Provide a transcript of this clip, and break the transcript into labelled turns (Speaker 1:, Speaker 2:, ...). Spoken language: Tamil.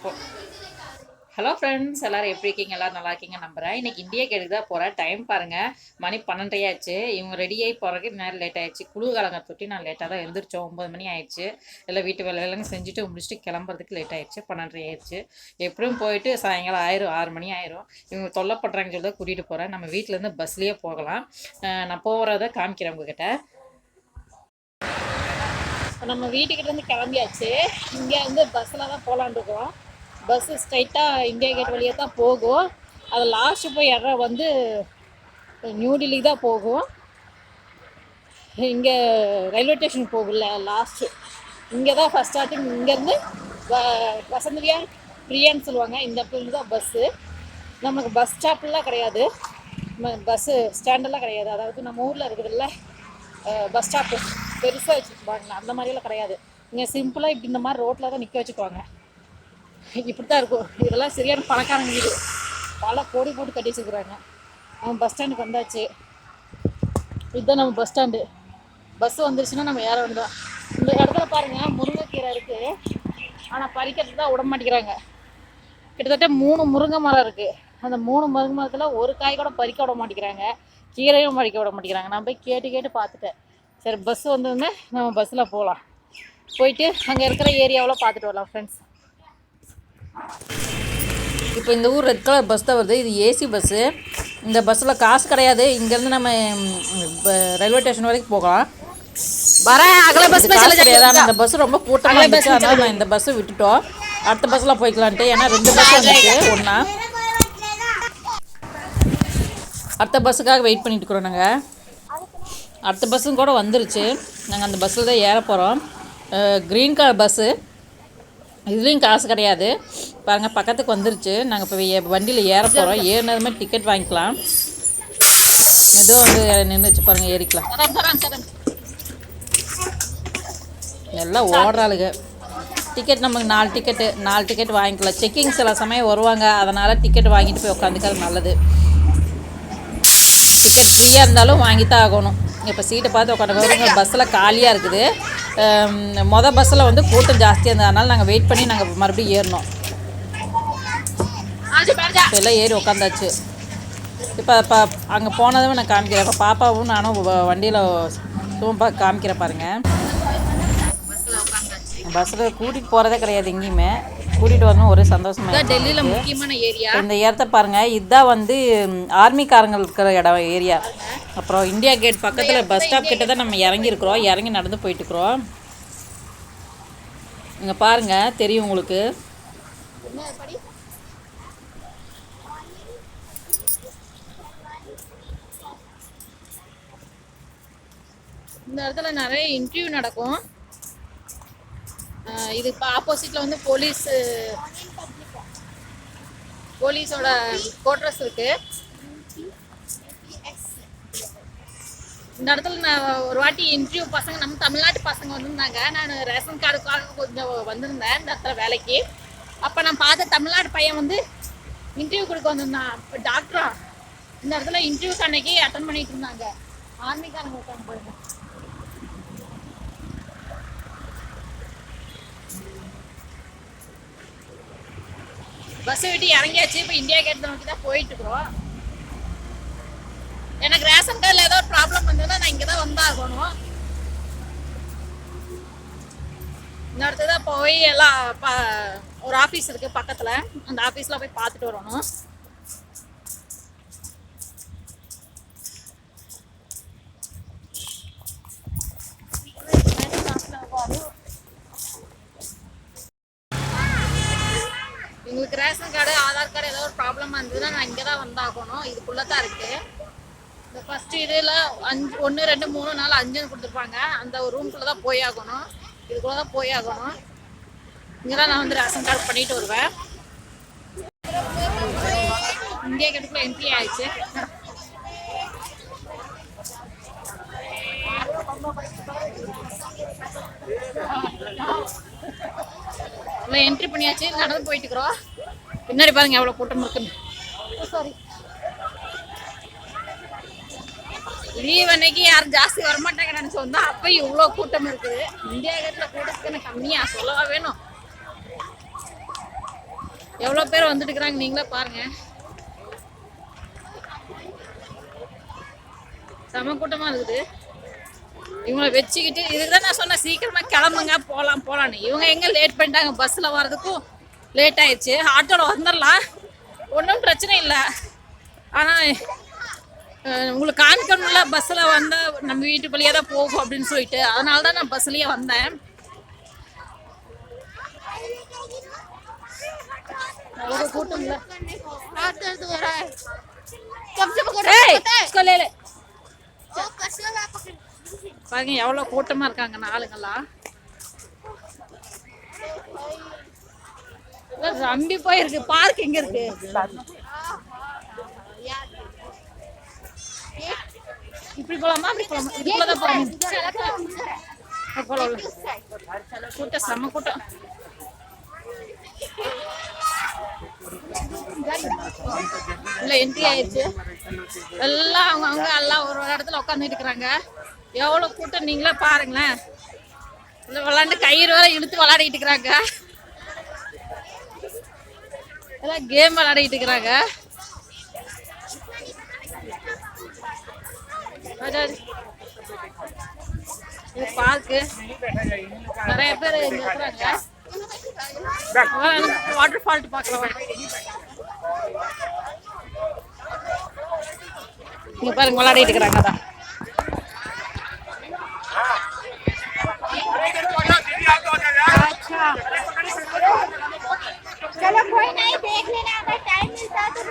Speaker 1: ஹலோ ஃப்ரெண்ட்ஸ், எல்லோரும் எப்படி இருக்கீங்க? எல்லோரும் நல்லா இருக்கீங்க நம்புகிறேன். இன்றைக்கி இந்தியா கேட்டுக்கு தான் போகிறேன். டைம் பாருங்கள், மணி 12:30 ஆயிடுச்சு. இவங்க ரெடியாகி போகிறதுக்கு நேரம் லேட் ஆயிடுச்சு. குளிர்காலங்க தொட்டி நான் லேட்டாக தான் எழுந்திரிச்சோம். 9 மணி ஆயிடுச்சு. எல்லாம் வீட்டு வேலையெல்லாம் செஞ்சுட்டு முடிச்சுட்டு கிளம்புறதுக்கு லேட் ஆயிடுச்சு. 12:30 ஆயிடுச்சு. எப்படியும் போயிட்டு சாயங்காலம் ஆயிரும், 6 மணி ஆயிரும். இவங்க தொல்லை பண்ணுறாங்கன்னு சொல்லி தான் கூட்டிகிட்டு போகிறேன். நம்ம வீட்டிலேருந்து பஸ்லேயே போகலாம். நான் போகிறத காமிக்கிறேன் உங்ககிட்ட. நம்ம வீட்டுக்கிட்டேருந்து கிளம்பியாச்சு. இங்கே வந்து பஸ்ஸில் தான் போகலான்னு இருக்கோம். பஸ்ஸு ஸ்ட்ரைட்டாக இந்தியா கேட் வழியாக தான் போகும். அது லாஸ்ட்டு போய் இடம் வந்து நியூ டெல்லி தான் போகும். இங்கே ரயில்வே ஸ்டேஷன் போகல, லாஸ்ட்டு இங்கே தான் ஃபஸ்ட் ஸ்டார்டிங். இங்கேருந்து வசந்தியா பிரியான்னு சொல்லுவாங்க. இந்த இடத்துல தான் பஸ்ஸு. நமக்கு பஸ் ஸ்டாப்லாம் கிடையாது, பஸ்ஸு ஸ்டாண்டெல்லாம் கிடையாது. அதாவது நம்ம ஊரில் இருக்குதுல்ல பஸ் ஸ்டாப்பு பெருசாக வச்சுருப்பாங்க, அந்த மாதிரியெல்லாம் கிடையாது. இங்கே சிம்பிளாக இப்படி இந்த மாதிரி ரோட்டில் தான் நிற்க வச்சுக்குவாங்க. இப்படி தான் இருக்கும். இதெல்லாம் சரியான பணக்காரங்க வீடு. பல கோடி போட்டு கட்டி வச்சுக்கிறாங்க. நம்ம பஸ் ஸ்டாண்டுக்கு வந்தாச்சு. இதுதான் நம்ம பஸ் ஸ்டாண்டு. பஸ்ஸு வந்துருச்சுன்னா நம்ம ஏற வேண்டியதான். இந்த இடத்துல பாருங்கள், முருங்கைக்கீரை இருக்குது. ஆனால் பறிக்கிறதுக்கு தான் விட மாட்டேங்கிறாங்க. கிட்டத்தட்ட 3 முருங்கை மரம் இருக்குது. அந்த 3 முருங்கை மரத்தில் ஒரு காய் கூட பறிக்க விட மாட்டேங்கிறாங்க, கீரையும் பறிக்க விட மாட்டேங்கிறாங்க. நான் போய் கேட்டு பார்த்துட்டேன். சரி, பஸ் வந்ததுன்னா நம்ம பஸ்ஸில் போகலாம். போயிட்டு அங்கே இருக்கிற ஏரியாவில் பார்த்துட்டு வரலாம் ஃப்ரெண்ட்ஸ். இப்போ இந்த ஊர் ரெட் கலர் பஸ் தான் வருது. இது ஏசி பஸ்ஸு. இந்த பஸ்ஸில் காசு கிடையாது. இங்கேருந்து நம்ம ரயில்வே ஸ்டேஷன் வரைக்கும் போகலாம். கிடையாது. ஆனால் இந்த பஸ் ரொம்ப கூட்டமாக இருந்துச்சு, அதனால் நான் இந்த பஸ்ஸை விட்டுட்டோம். அடுத்த பஸ்ஸில் போய்க்கலான்ட்டு. ஏன்னா 2 பஸ் வந்துச்சு. ஒன்றா அடுத்த பஸ்ஸுக்காக வெயிட் பண்ணிட்டு இருக்கிறோம். நாங்கள் அடுத்த பஸ்ஸும் கூட வந்துருச்சு. நாங்கள் அந்த பஸ்ஸில் தான் ஏற போகிறோம். Green colour bus. இதுலேயும் காசு கிடையாது. பாருங்கள், பக்கத்துக்கு வந்துருச்சு. நாங்கள் இப்போ வண்டியில் ஏற போகிறோம். ஏறினதுமே டிக்கெட் வாங்கிக்கலாம். ஏதோ வந்து நின்றுச்சு பாருங்கள், ஏறிக்கலாம். எல்லாம் ஓடுறாளுங்க. டிக்கெட் நமக்கு 4 டிக்கெட் வாங்கிக்கலாம். செக்கிங் சில சமயம் வருவாங்க, அதனால் டிக்கெட் வாங்கிட்டு போய் உட்காந்துக்கிறது நல்லது. டிக்கெட் ஃப்ரீயாக இருந்தாலும் வாங்கி தான் ஆகணும். இப்போ சீட்டை பார்த்து உட்காந்து பஸ்ஸில் காலியாக இருக்குது. பஸ்ஸில் வந்து கூட்டம் ஜாஸ்தியாக இருந்தது, அதனால் நாங்கள் வெயிட் பண்ணி நாங்கள் மறுபடியும் ஏறினோம். எல்லாம் ஏறி உட்காந்தாச்சு. இப்போ அங்கே போனதும் நான் காமிக்கிறேன். இப்போ பாப்பாவும் நானும் வண்டியில் சும்மா காமிக்கிறேன் பாருங்கள். பஸ்ஸில் கூட்டிகிட்டு போகிறதே கிடையாது, எங்கேயுமே கூட்டிகிட்டு வரணும். ஒரே சந்தோஷமாக. டெல்லியில் முக்கியமான ஏரியா இந்த இடத்த பாருங்கள். இதுதான் வந்து ஆர்மிக்காரங்க இருக்கிற ஏரியா. அப்புறம் இந்தியா கேட் பக்கத்தில் பஸ் ஸ்டாப் கிட்ட தான் நம்ம இறங்கியிருக்கிறோம். இறங்கி நடந்து போயிட்டுருக்குறோம். இங்கே பாருங்கள், தெரியும் உங்களுக்கு. இந்த இடத்துல நிறைய இன்டர்வியூ நடக்கும். இது இப்போ ஆப்போசிட்டில் வந்து போலீஸோட குவார்டர்ஸ் இருக்குது. இந்த இடத்துல நான் ஒரு வாட்டி இன்டர்வியூ பசங்க, நம்ம தமிழ்நாட்டு பசங்க வந்திருந்தாங்க. நான் ரேஷன் கார்டுக்காக கொஞ்சம் வந்திருந்தேன் இந்த இடத்துல வேலைக்கு. அப்போ நான் பார்த்த தமிழ்நாடு பையன் வந்து இன்டர்வியூ கொடுக்க வந்திருந்தான். இப்போ டாக்டரா இந்த இடத்துல இன்டர்வியூஸ் அன்னைக்கு அட்டன் பண்ணிட்டு இருந்தாங்க. ஆர்மிக்காரங்க இருக்காங்க பாருங்க. பஸ்ஸை விட்டு இறங்கியாச்சு. இப்போ இந்தியா கேட் நோக்கி தான் போயிட்டு இருக்கிறோம். எனக்கு ரேஷன் கார்டில் ஏதோ ஒரு ப்ராப்ளம் வந்ததுன்னா நான் இங்கே தான் வந்தாகணும். இந்த இடத்துல தான் போய் எல்லாம் ஒரு ஆஃபீஸ் இருக்குது பக்கத்தில், அந்த ஆஃபீஸில் போய் பார்த்துட்டு வரணும். எங்களுக்கு ரேஷன் கார்டு, ஆதார் கார்டு ஏதோ ஒரு ப்ராப்ளமாக இருந்ததுன்னா நான் இங்கே தான் வந்தாகணும். இதுக்குள்ளே தான் இருக்குது. இந்த ஃபஸ்ட்டு இதில் 1 2 3 4 5 கொடுத்துருப்பாங்க. அந்த ஒரு ரூம்குள்ளே தான் போய் ஆகணும். இதுக்குள்ளே தான் போய் ஆகணும். இங்கே தான் நான் வந்து ரேஷன் கார்டு பண்ணிட்டு வருவேன். இந்தியா கேட்டுக்குள்ளே என்ட்ரி ஆயிடுச்சு. என்ட்ரி பண்ணியாச்சு. நடந்து போயிட்டு இருக்கிறோம். பின்னாடி பாருங்க எவ்வளோ கூட்டம் இருக்குன்னு. சாரி, லீவ் அன்னைக்கு யாரும் ஜாஸ்தி வரமாட்டாங்க நினச்சி வந்தா அப்பயும் இவ்வளோ கூட்டம் இருக்குது. இந்தியா கேட்டில் கூட்டத்துக்கு கம்மியாக சொல்லவா வேணும். எவ்வளோ பேர் வந்துட்டு இருக்கிறாங்க நீங்களே பாருங்க. செம கூட்டமா இருக்குது. இவங்களை வச்சுக்கிட்டு இதுதான் நான் சொன்னேன், சீக்கிரமா கிளம்புங்க போலான்னு. இவங்க எங்க லேட் பண்ணிட்டாங்க, பஸ்ல வர்றதுக்கும் லேட் ஆயிடுச்சு. ஆட்டோல வந்துடலாம், ஒன்றும் பிரச்சனை இல்லை. ஆனா உங்களுக்கு காமிக்கணும்ல, பஸ்ல வந்தா நம்ம வீட்டுக்குள்ளேயே தான் போகும் அப்படின்னு சொல்லிட்டு, அதனால தான் நான் பஸ்லயே வந்தேன். அவ்வளோ கூட்டம் இல்லை. பாருங்க எவ்வளோ கூட்டமா இருக்காங்க ஆளுங்கெல்லாம். ரம்பி போயிருக்கு. பார்க் எங்க இருக்கு? இப்படி போலாமா அப்படி போலாமா? இதுக்குள்ளதான் போகணும். கூட்டம் செம்ம கூட்டம். இல்ல என்ட்ரி ஆயிடுச்சு. எல்லாம் அவங்க எல்லாம் ஒரு இடத்துல உட்காந்துட்டு இருக்கிறாங்க. எவ்வளவு கூட்டம் நீங்களே பாருங்களேன். விளையாண்டு கயிறு வரை இழுத்து விளையாடிட்டு இருக்கிறாங்க. எல்லாம் கேம் விளையாடிட்டு இருக்கிறாங்க. இது பார்க்கு, நிறைய பேர் இங்க இருக்கிறாங்க. வாட்டர் ஃபால்ட் பார்க்கலாம். இங்க பாருங்க விளையாடிட்டு இருக்கிறாங்க. அதான் चलो कोई नहीं देख लेना, अगर टाइम मिलता है तो